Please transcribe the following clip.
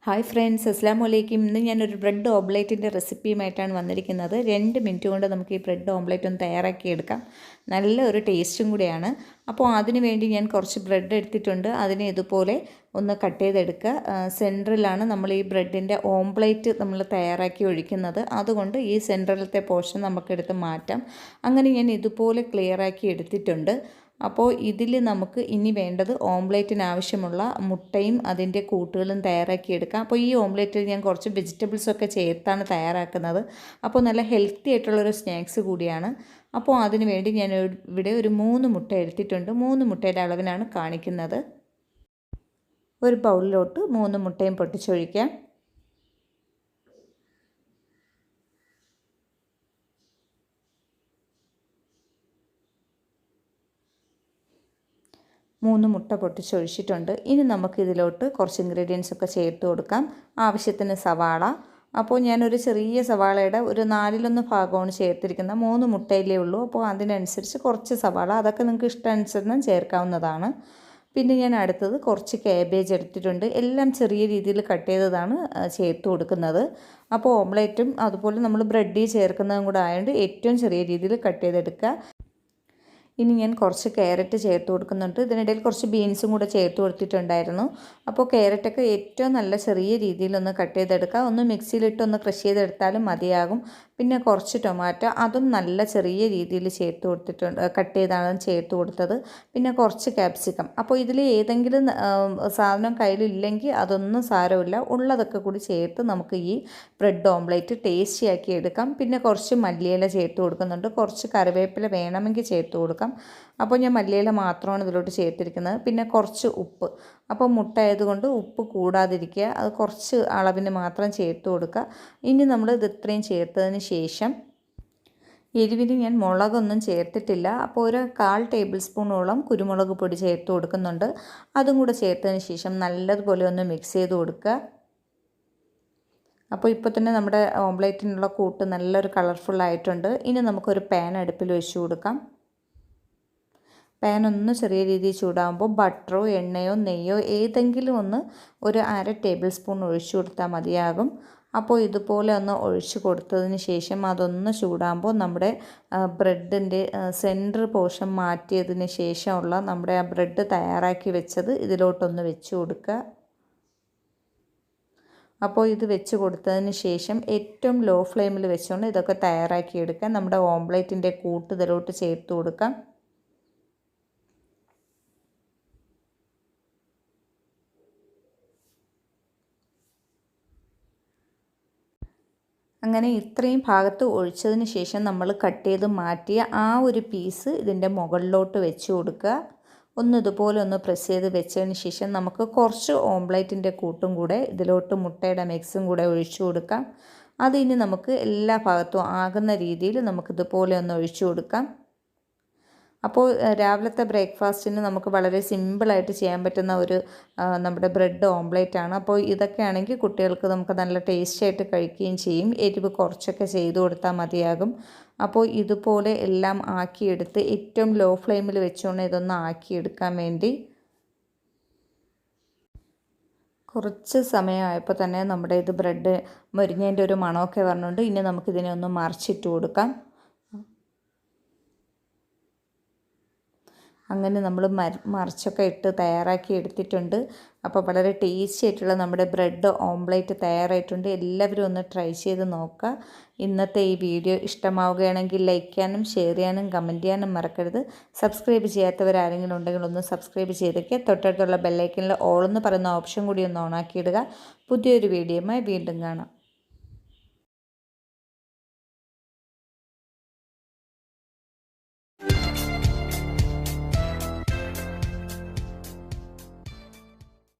Hi friends, അസ്സാം വലൈക്കും. ഇന്ന് ഞാനൊരു ബ്രെഡ് ഓംലേറ്റിൻ്റെ റെസിപ്പിയുമായിട്ടാണ് വന്നിരിക്കുന്നത്. 2 മിനിറ്റ് കൊണ്ട് നമുക്ക് ഈ ബ്രെഡ് ഓംലേറ്റ് ഒന്ന് തയ്യാറാക്കിയെടുക്കാം. നല്ല ഒരു ടേസ്റ്റും കൂടിയാണ്. അപ്പോൾ അതിന് വേണ്ടി ഞാൻ കുറച്ച് ബ്രെഡ് എടുത്തിട്ടുണ്ട്. അതിനെ ഇതുപോലെ ഒന്ന് കട്ട് ചെയ്തെടുക്കുക. സെൻറ്ററിലാണ് നമ്മൾ ഈ ബ്രെഡിൻ്റെ ഓംലേറ്റ് നമ്മൾ തയ്യാറാക്കി ഒഴിക്കുന്നത്. അതുകൊണ്ട് ഈ സെൻറ്ററിലത്തെ പോർഷൻ നമുക്കെടുത്ത് മാറ്റാം. അങ്ങനെ ഞാൻ ഇതുപോലെ ക്ലിയറാക്കി എടുത്തിട്ടുണ്ട്. അപ്പോൾ ഇതിൽ നമുക്ക് ഇനി വേണ്ടത് ഓംലേറ്റിന് ആവശ്യമുള്ള മുട്ടയും അതിൻ്റെ കൂട്ടുകളും തയ്യാറാക്കിയെടുക്കാം. അപ്പോൾ ഈ ഓംലേറ്റിൽ ഞാൻ കുറച്ച് വെജിറ്റബിൾസൊക്കെ ചേർത്താണ് തയ്യാറാക്കുന്നത്. അപ്പോൾ നല്ല ഹെൽത്തി ആയിട്ടുള്ളൊരു സ്നാക്സ് കൂടിയാണ്. അപ്പോൾ അതിന് വേണ്ടി ഞാൻ ഇവിടെ ഒരു 3 മുട്ട എടുത്തിട്ടുണ്ട്. 3 മുട്ടയുടെ അളവിനാണ് കാണിക്കുന്നത്. ഒരു ബൗളിലോട്ട് 3 മുട്ടയും പൊട്ടിച്ചൊഴിക്കാം. മൂന്ന് മുട്ട പൊട്ടിച്ചൊഴിച്ചിട്ടുണ്ട്. ഇനി നമുക്കിതിലോട്ട് കുറച്ച് ഇൻഗ്രീഡിയൻസ് ഒക്കെ ചേർത്ത് കൊടുക്കാം. ആവശ്യത്തിന് സവാള. അപ്പോൾ ഞാനൊരു ചെറിയ സവാളയുടെ ഒരു 4/1 ഭാഗമാണ് ചേർത്തിരിക്കുന്നത്. 3 മുട്ടയിലേ ഉള്ളൂ. അപ്പോൾ അതിനനുസരിച്ച് കുറച്ച് സവാള, അതൊക്കെ നിങ്ങൾക്ക് ഇഷ്ടാനുസരണം ചേർക്കാവുന്നതാണ്. പിന്നെ ഞാൻ അടുത്തത് കുറച്ച് കാബേജ് എടുത്തിട്ടുണ്ട്. എല്ലാം ചെറിയ രീതിയിൽ കട്ട് ചെയ്തതാണ് ചേർത്ത് കൊടുക്കുന്നത്. അപ്പോൾ ഓംലേറ്റും അതുപോലെ നമ്മൾ ബ്രെഡിൽ ചേർക്കുന്നതും കൂടെ ആയതുകൊണ്ട് ഏറ്റവും ചെറിയ രീതിയിൽ കട്ട് ചെയ്തെടുക്കുക. ഇനി ഞാൻ കുറച്ച് ക്യാരറ്റ് ചേർത്ത് കൊടുക്കുന്നുണ്ട്. ഇതിനിടയിൽ കുറച്ച് ബീൻസും കൂടെ ചേർത്ത് കൊടുത്തിട്ടുണ്ടായിരുന്നു. അപ്പോൾ ക്യാരറ്റൊക്കെ ഏറ്റവും നല്ല ചെറിയ രീതിയിലൊന്ന് കട്ട് ചെയ്തെടുക്കുക. ഒന്ന് മിക്സിയിലിട്ടൊന്ന് ക്രഷ് ചെയ്തെടുത്താലും മതിയാകും. പിന്നെ കുറച്ച് ടൊമാറ്റോ, അതും നല്ല ചെറിയ രീതിയിൽ ചേർത്ത് കൊടുത്തിട്ടുണ്ട്, കട്ട് ചെയ്താണ് ചേർത്ത് കൊടുത്തത്. പിന്നെ കുറച്ച് ക്യാപ്സിക്കം. അപ്പോൾ ഇതിൽ ഏതെങ്കിലും സാധനം കയ്യിലില്ലെങ്കിൽ അതൊന്നും സാരമില്ല, ഉള്ളതൊക്കെ കൂടി ചേർത്ത് നമുക്ക് ഈ ബ്രെഡ് ഓംലേറ്റ് ടേസ്റ്റി ആക്കി എടുക്കാം. പിന്നെ കുറച്ച് മല്ലിയില ചേർത്ത് കൊടുക്കുന്നുണ്ട്. കുറച്ച് കറിവേപ്പില വേണമെങ്കിൽ ചേർത്ത് കൊടുക്കാം. അപ്പോൾ ഞാൻ മല്ലിയില മാത്രമാണ് ഇതിലോട്ട് ചേർത്തിരിക്കുന്നത്. പിന്നെ കുറച്ച് ഉപ്പ്. അപ്പോൾ മുട്ട ആയതുകൊണ്ട് ഉപ്പ് കൂടാതിരിക്കുക, അത് കുറച്ച് അളവിന് മാത്രം ചേർത്ത് കൊടുക്കുക. ഇനി നമ്മൾ ഇത് ഇത്രയും ചേർത്തതിന് ശേഷം എരിവിന് ഞാൻ മുളകൊന്നും ചേർത്തിട്ടില്ല. അപ്പോൾ ഒരു 1/4 ടേബിൾ സ്പൂണോളം കുരുമുളക് പൊടി ചേർത്ത് കൊടുക്കുന്നുണ്ട്. അതും കൂടെ ചേർത്തതിന് ശേഷം നല്ലതുപോലെ ഒന്ന് മിക്സ് ചെയ്ത് കൊടുക്കുക. അപ്പോൾ ഇപ്പോൾ തന്നെ നമ്മുടെ ഓംലേറ്റിനുള്ള കൂട്ട് നല്ലൊരു കളർഫുള്ളായിട്ടുണ്ട്. ഇനി നമുക്കൊരു പാൻ അടുപ്പിൽ വെച്ച് കൊടുക്കാം. പാൻ ഒന്ന് ചെറിയ രീതിയിൽ ചൂടാകുമ്പോൾ ബട്ടറോ എണ്ണയോ നെയ്യോ ഏതെങ്കിലും ഒന്ന് ഒരു 1/2 ടേബിൾ സ്പൂൺ ഒഴിച്ചു കൊടുത്താൽ മതിയാകും. അപ്പോൾ ഇതുപോലെ ഒന്ന് ഒഴിച്ച് കൊടുത്തതിന് ശേഷം അതൊന്ന് ചൂടാകുമ്പോൾ നമ്മുടെ ബ്രെഡിൻ്റെ സെൻറ്റർ പോർഷൻ മാറ്റിയതിന് ശേഷമുള്ള നമ്മുടെ ആ ബ്രെഡ് തയ്യാറാക്കി വെച്ചത് ഇതിലോട്ടൊന്ന് വെച്ച് കൊടുക്കുക. അപ്പോൾ ഇത് വെച്ച് കൊടുത്തതിന് ശേഷം ഏറ്റവും ലോ ഫ്ലെയിമിൽ വെച്ചുകൊണ്ട് ഇതൊക്കെ തയ്യാറാക്കിയെടുക്കാം. നമ്മുടെ ഓംലേറ്റിൻ്റെ കൂട്ട് ഇതിലോട്ട് ചേർത്ത് കൊടുക്കാം. അങ്ങനെ ഇത്രയും ഭാഗത്ത് ഒഴിച്ചതിന് ശേഷം നമ്മൾ കട്ട് ചെയ്ത് മാറ്റിയ ആ ഒരു പീസ് ഇതിൻ്റെ മുകളിലോട്ട് വെച്ച് കൊടുക്കുക. ഇതുപോലെ ഒന്ന് പ്രസ് ചെയ്ത് വെച്ചതിന് ശേഷം നമുക്ക് കുറച്ച് ഓംലേറ്റിൻ്റെ കൂട്ടും കൂടെ ഇതിലോട്ട് മുട്ടയുടെ മിക്സും കൂടെ ഒഴിച്ചു കൊടുക്കാം. അതിനി നമുക്ക് എല്ലാ ഭാഗത്തും ആകുന്ന രീതിയിൽ നമുക്കിതുപോലെ ഒന്ന് ഒഴിച്ചു കൊടുക്കാം. അപ്പോൾ രാവിലത്തെ ബ്രേക്ക്ഫാസ്റ്റിന് നമുക്ക് വളരെ സിമ്പിളായിട്ട് ചെയ്യാൻ പറ്റുന്ന ഒരു നമ്മുടെ ബ്രെഡ് ഓംലേറ്റ് ആണ്. അപ്പോൾ ഇതൊക്കെ ആണെങ്കിൽ കുട്ടികൾക്ക് നമുക്ക് നല്ല ടേസ്റ്റി ആയിട്ട് കഴിക്കുകയും ചെയ്യും. എരിവ് കുറച്ചൊക്കെ ചെയ്ത് കൊടുത്താൽ മതിയാകും. അപ്പോൾ ഇതുപോലെ എല്ലാം ആക്കിയെടുത്ത് ഏറ്റവും ലോ ഫ്ലെയിമിൽ വെച്ചുകൊണ്ട് ഇതൊന്ന് ആക്കിയെടുക്കാൻ വേണ്ടി കുറച്ച് സമയമായപ്പോൾ തന്നെ നമ്മുടെ ഇത് ബ്രെഡ് മൊരിഞ്ഞതിൻ്റെ ഒരു മണമൊക്കെ പറഞ്ഞുകൊണ്ട് ഇനി നമുക്കിതിനെ ഒന്ന് മറിച്ചിട്ട് കൊടുക്കാം. അങ്ങനെ നമ്മൾ മറിച്ചൊക്കെ ഇട്ട് തയ്യാറാക്കി എടുത്തിട്ടുണ്ട്. അപ്പോൾ വളരെ ടേസ്റ്റി ആയിട്ടുള്ള നമ്മുടെ ബ്രെഡ് ഓംലേറ്റ് തയ്യാറായിട്ടുണ്ട്. എല്ലാവരും ഒന്ന് ട്രൈ ചെയ്ത് നോക്കുക. ഇന്നത്തെ ഈ വീഡിയോ ഇഷ്ടമാവുകയാണെങ്കിൽ ലൈക്ക് ചെയ്യാനും ഷെയർ ചെയ്യാനും കമൻറ്റ് ചെയ്യാനും മറക്കരുത്. സബ്സ്ക്രൈബ് ചെയ്യാത്തവരാരെങ്കിലും ഉണ്ടെങ്കിൽ ഒന്ന് സബ്സ്ക്രൈബ് ചെയ്തേക്കുക. തൊട്ടടുത്തുള്ള ബെല്ലൈക്കനിൽ ഓൾ എന്ന് പറയുന്ന ഓപ്ഷൻ കൂടി ഒന്ന് ഓണാക്കിയിടുക. പുതിയൊരു വീഡിയോയുമായി വീണ്ടും കാണാം.